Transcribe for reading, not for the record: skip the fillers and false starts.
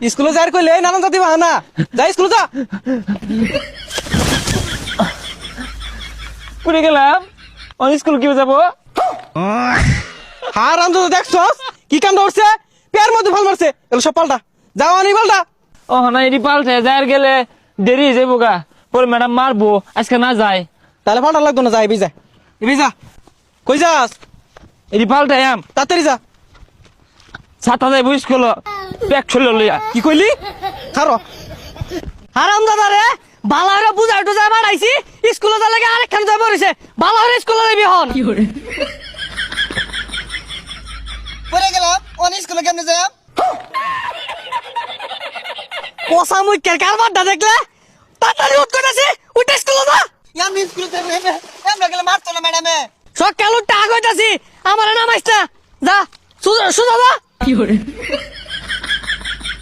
স্কুলে যাই কইলে নানান জাতি বাহানা যাই স্কুলে যা পড়ে গেলাম স্কুল কি যাবো হার আনন্দ দেখছস কি কাম করছে পেয়ার মধ্যে ভাল মারছে এগুলো সব পাল্টা যাও আনি পাল্টা ও না এটি পাল্টে যাই গেলে দেরি হয়ে যাবো গা পরে ম্যাডাম মারবো আজকে না যায় তাহলে পাল্টা লাগতো না যা এবি যা কই যাস এটি পাল্টে আম তাড়াতাড়ি যা ছাতা যাইবো স্কুল ব্যাগ ছুলে লইয়া কি কইলি খারো হারাম দাদা রে বালারে বুঝাই টুজাই বাড়াইছি স্কুলে যা লাগে আরেকখান যাই পড়েছে বালারে স্কুলে যাবি হন পড়ে গেলাম অন স্কুলে কেমনে যাই পোষা মুখের কারবারটা দেখলে তাড়াতাড়ি উঠ কইতাছি উঠে স্কুলে যা আমি স্কুলে যাই আমরা গেলে মারতো না ম্যাডামে সকাল উঠতে আগ হইতাছি আমার নামাইছ না যা সুজা সুজা যা